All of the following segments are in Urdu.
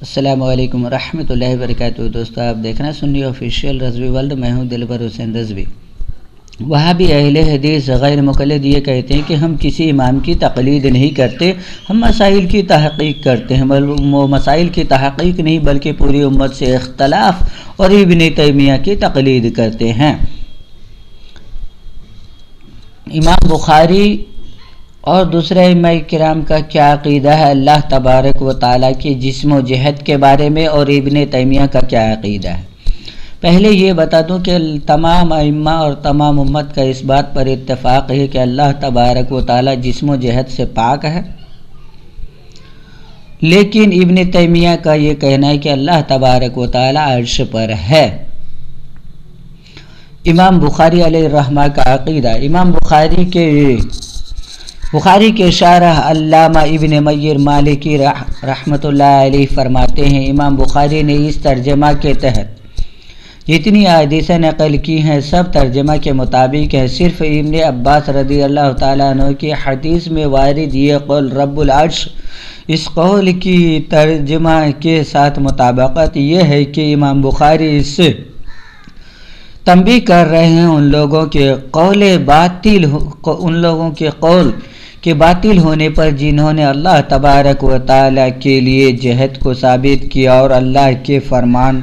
السلام علیکم ورحمۃ اللہ وبرکاتہ۔ دوستو، آپ دیکھ رہے ہیں سنی آفیشیل رضوی ورلڈ۔ میں ہوں دلبر حسین رضوی۔ وہاں بھی اہل حدیث غیر مقلد یہ کہتے ہیں کہ ہم کسی امام کی تقلید نہیں کرتے، ہم مسائل کی تحقیق کرتے ہیں۔ وہ مسائل کی تحقیق نہیں بلکہ پوری امت سے اختلاف اور ابن تیمیہ کی تقلید کرتے ہیں۔ امام بخاری اور دوسرے ائمہ کرام کا کیا عقیدہ ہے اللہ تبارک و تعالیٰ کی جسم و جہت کے بارے میں، اور ابن تیمیہ کا کیا عقیدہ ہے؟ پہلے یہ بتا دوں کہ تمام ائمہ اور تمام امت کا اس بات پر اتفاق ہے کہ اللہ تبارک و تعالیٰ جسم و جہت سے پاک ہے، لیکن ابن تیمیہ کا یہ کہنا ہے کہ اللہ تبارک و تعالیٰ عرش پر ہے۔ امام بخاری علیہ الرحمہ کا عقیدہ، امام بخاری کے شارح علامہ ابن میر مالکی رحمۃ اللہ علیہ فرماتے ہیں، امام بخاری نے اس ترجمہ کے تحت جتنی احادیثیں نقل کی ہیں سب ترجمہ کے مطابق ہے۔ صرف ابن عباس رضی اللہ تعالیٰ عنہ کی حدیث میں وارد یہ قول رب العرش، اس قول کی ترجمہ کے ساتھ مطابقت یہ ہے کہ امام بخاری اس سے تنبیہ کر رہے ہیں ان لوگوں کے قول کے باطل ہونے پر جنہوں نے اللہ تبارک و تعالیٰ کے لیے جہت کو ثابت کیا اور اللہ کے فرمان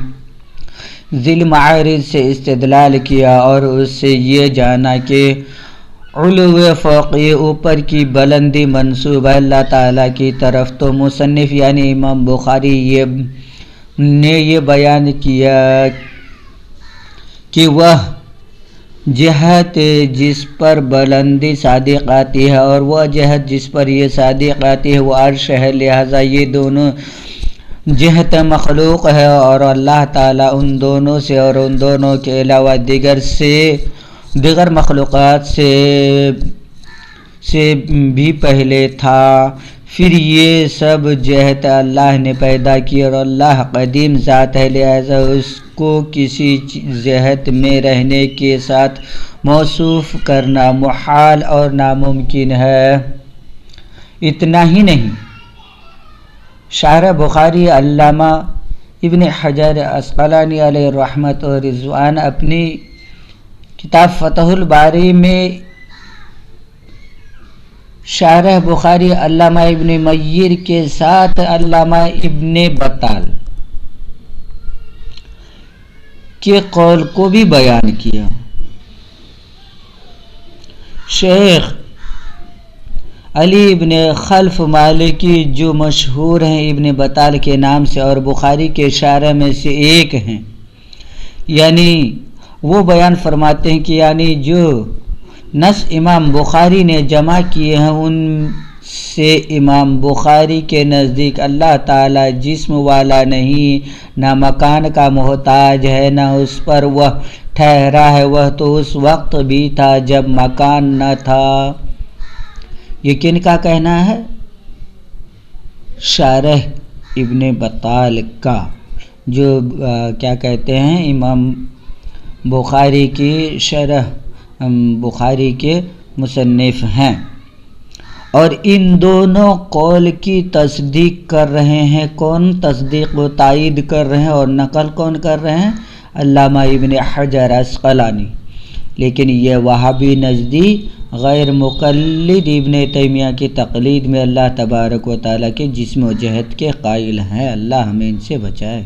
ذی المعارج سے استدلال کیا اور اس سے یہ جانا کہ علو فوقی اوپر کی بلندی منسوب ہے اللہ تعالیٰ کی طرف، تو مصنف یعنی امام بخاری نے یہ بیان کیا کہ وہ جہت جس پر بلندی صادق آتی ہے اور وہ جہت جس پر یہ صادق آتی ہے وہ عرش ہے، لہذا یہ دونوں جہت مخلوق ہے اور اللہ تعالیٰ ان دونوں سے اور ان دونوں کے علاوہ دیگر مخلوقات سے بھی پہلے تھا۔ پھر یہ سب جہت اللہ نے پیدا کی اور اللہ قدیم ذات ہے، لہذا اس کو کسی جہت میں رہنے کے ساتھ موصوف کرنا محال اور ناممکن ہے۔ اتنا ہی نہیں، شارح بخاری علامہ ابن حجر عسقلانی علیہ الرحمۃ و رضوان اپنی کتاب فتح الباری میں شارح بخاری علامہ ابن میر کے ساتھ علامہ ابن بطال کے قول کو بھی بیان کیا۔ شیخ علی ابن خلف مالکی جو مشہور ہیں ابن بطال کے نام سے اور بخاری کے شارح میں سے ایک ہیں، یعنی وہ بیان فرماتے ہیں کہ یعنی جو نص امام بخاری نے جمع کیے ہیں ان سے امام بخاری کے نزدیک اللہ تعالیٰ جسم والا نہیں، نہ مکان کا محتاج ہے، نہ اس پر وہ ٹھہرا ہے، وہ تو اس وقت بھی تھا جب مکان نہ تھا۔ یہ کن کا کہنا ہے؟ شارح ابن بطال کا، جو کیا کہتے ہیں امام بخاری کی شرح بخاری کے مصنف ہیں، اور ان دونوں قول کی تصدیق کر رہے ہیں۔ کون تصدیق و تائید کر رہے ہیں اور نقل کون کر رہے ہیں؟ علامہ ابن حجر عسقلانی۔ لیکن یہ وہابی نزدیک غیر مقلد ابن تیمیہ کی تقلید میں اللہ تبارک و تعالیٰ کے جسم و جہت کے قائل ہیں۔ اللہ ہمیں ان سے بچائے۔